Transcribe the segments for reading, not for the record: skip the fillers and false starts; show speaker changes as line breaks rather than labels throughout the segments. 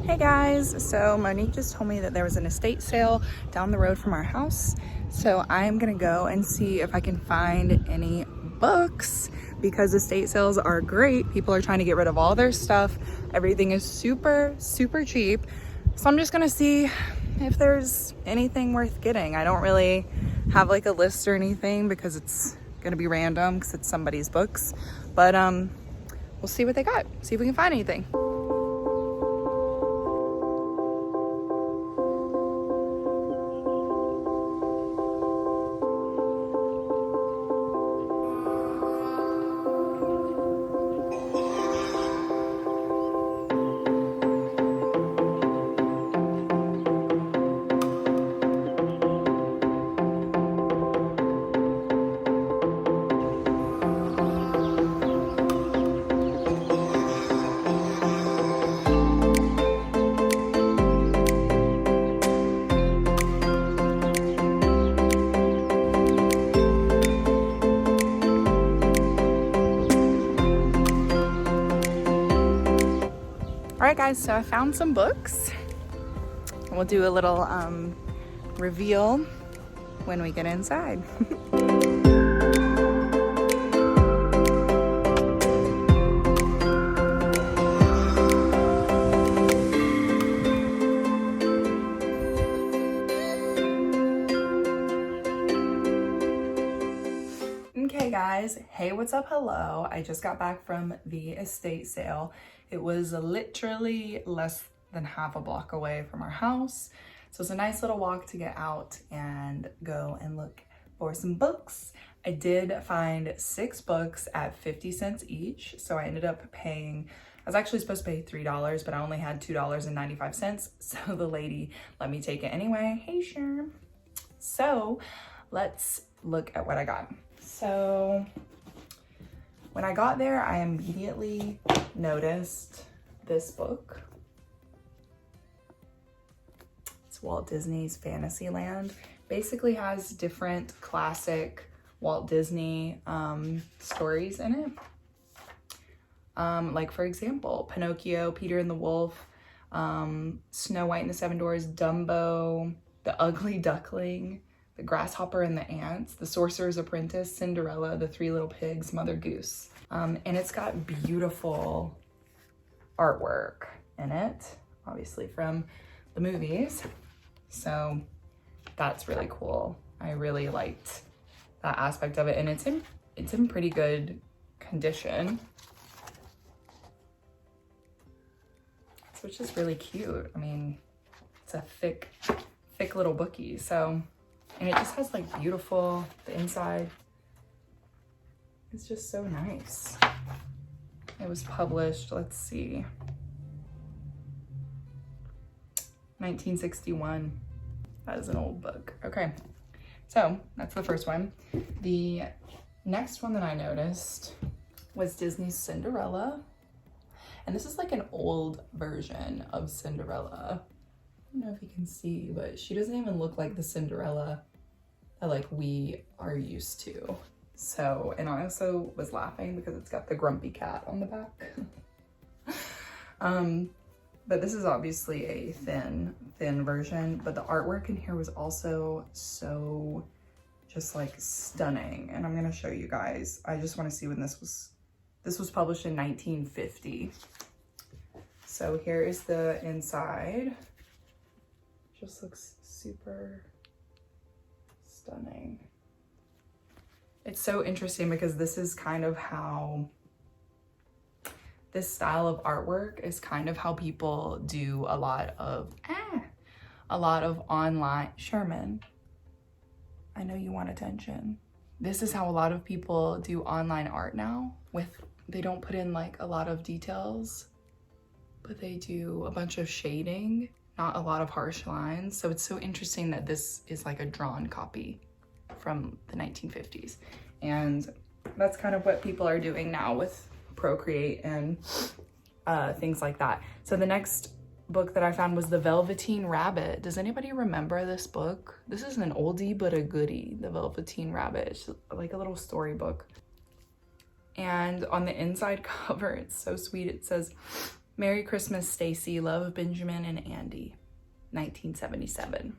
Hey guys, so Monique just told me that there was an estate sale down the road from our house. So I'm gonna go and see if I can find any books because estate sales are great. People are trying to get rid of all their stuff. Everything is super, super cheap. So I'm just gonna see if there's anything worth getting. I don't really have like a list or anything because it's gonna be random because it's somebody's books. But we'll see what they got, see if we can find anything. All right guys, so I found some books. We'll do a little reveal when we get inside. Okay guys, hey, what's up? Hello. I just got back from the estate sale. It was literally less than half a block away from our house. So it's a nice little walk to get out and go and look for some books. I did find 6 books at 50 cents each. So I ended up paying, I was actually supposed to pay $3, but I only had $2.95. So the lady let me take it anyway. Hey, sure. So let's look at what I got. So when I got there, I immediately noticed this book. It's Walt Disney's Fantasyland. Basically has different classic Walt Disney stories in it. Like for example, Pinocchio, Peter and the Wolf, Snow White and the Seven Dwarfs, Dumbo, The Ugly Duckling, The Grasshopper and the Ants, The Sorcerer's Apprentice, Cinderella, The Three Little Pigs, Mother Goose. And it's got beautiful artwork in it, obviously from the movies. So that's really cool. I really liked that aspect of it, and it's in pretty good condition, which is really cute. I mean, it's a thick little bookie. So, and it just has like beautiful, the inside is just so nice. It was published, let's see, 1961. That is an old book. Okay, so that's the first one. The next one that I noticed was Disney's Cinderella. And this is like an old version of Cinderella. I don't know if you can see, but she doesn't even look like the Cinderella that like we are used to. So, and I also was laughing because it's got the grumpy cat on the back. But this is obviously a thin version, but the artwork in here was also so just like stunning. And I'm gonna show you guys. I just wanna see when this was published in 1950. So here is the inside. Just looks super stunning. It's so interesting because this is kind of how, this style of artwork is kind of how people do a lot of online, Sherman, I know you want attention. This is how a lot of people do online art now. They don't put in like a lot of details, but they do a bunch of shading, not a lot of harsh lines. So it's so interesting that this is like a drawn copy from the 1950s. And that's kind of what people are doing now with Procreate and things like that. So the next book that I found was The Velveteen Rabbit. Does anybody remember this book? This is an oldie but a goodie, The Velveteen Rabbit. It's like a little storybook. And on the inside cover, it's so sweet. It says, Merry Christmas, Stacy, Love, Benjamin and Andy, 1977.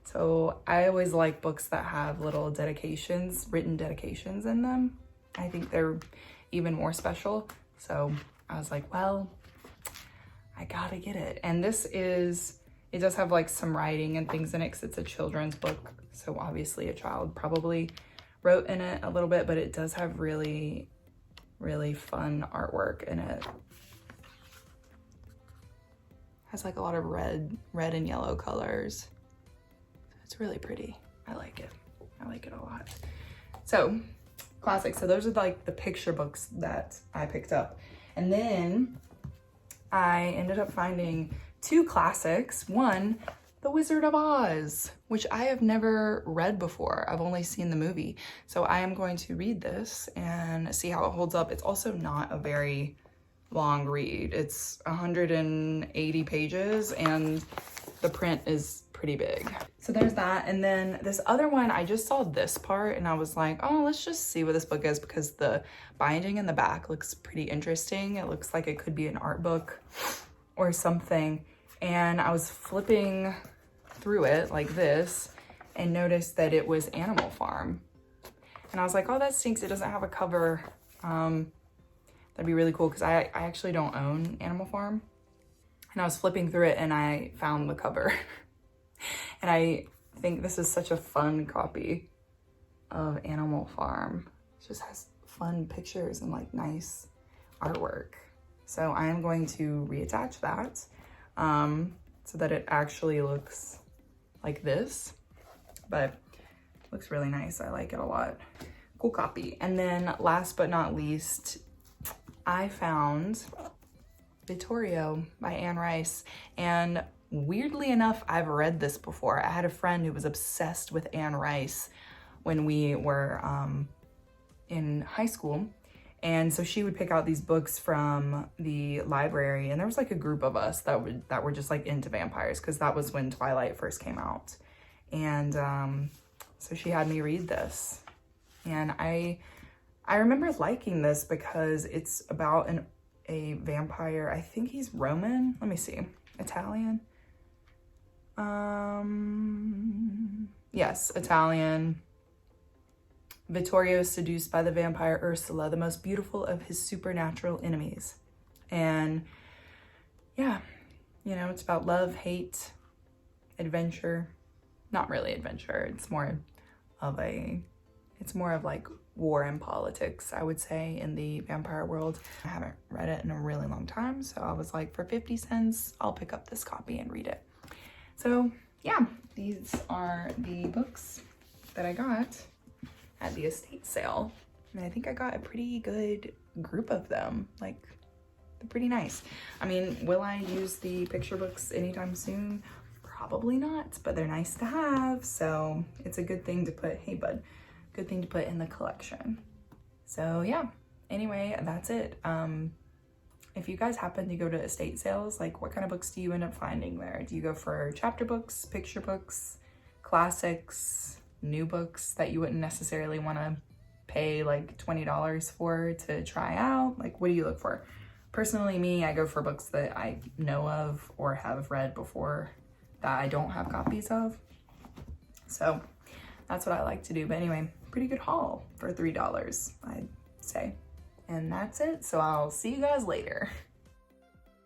So I always like books that have little dedications, written dedications in them. I think they're even more special. So I was like, well, I gotta get it. And this is, it does have like some writing and things in it because it's a children's book. So obviously a child probably wrote in it a little bit, but it does have really, really fun artwork in it. Has like a lot of red and yellow colors. It's really pretty. I like it. I like it a lot. So classic. So those are like the picture books that I picked up. And then I ended up finding two classics. One, The Wizard of Oz, which I have never read before. I've only seen the movie. So I am going to read this and see how it holds up. It's also not a very long read. It's 180 pages and the print is pretty big. So there's that. And then this other one, I just saw this part and I was like, oh, let's just see what this book is because the binding in the back looks pretty interesting. It looks like it could be an art book or something. And I was flipping through it like this and noticed that it was Animal Farm. And I was like, oh, that stinks. It doesn't have a cover. That'd be really cool because I actually don't own Animal Farm. And I was flipping through it and I found the cover. And I think this is such a fun copy of Animal Farm. It just has fun pictures and like nice artwork. So I am going to reattach that so that it actually looks like this, but it looks really nice. I like it a lot. Cool copy. And then last but not least, I found Vittorio by Anne Rice. And weirdly enough, I've read this before. I had a friend who was obsessed with Anne Rice when we were in high school. And so she would pick out these books from the library, and there was like a group of us that were just like into vampires because that was when Twilight first came out. And so she had me read this. And I remember liking this because it's about a vampire. I think he's Roman. Let me see. Italian. Yes, Italian. Vittorio is seduced by the vampire Ursula, the most beautiful of his supernatural enemies. And yeah, you know, it's about love, hate, adventure. Not really adventure. It's more of like war and politics, I would say, in the vampire world. I haven't read it in a really long time, so I was like, for 50 cents, I'll pick up this copy and read it. So yeah, these are the books that I got at the estate sale. And I think I got a pretty good group of them. Like, they're pretty nice. I mean, will I use the picture books anytime soon? Probably not, but they're nice to have. So it's a good thing to put, hey bud, good thing to put in the collection. So yeah, anyway, that's it. If you guys happen to go to estate sales, like what kind of books do you end up finding there? Do you go for chapter books, picture books, classics, new books that you wouldn't necessarily want to pay like $20 for to try out? Like, what do you look for? Personally, me, I go for books that I know of or have read before that I don't have copies of. So that's what I like to do. But anyway, pretty good haul for $3, I'd say. And that's it. So I'll see you guys later.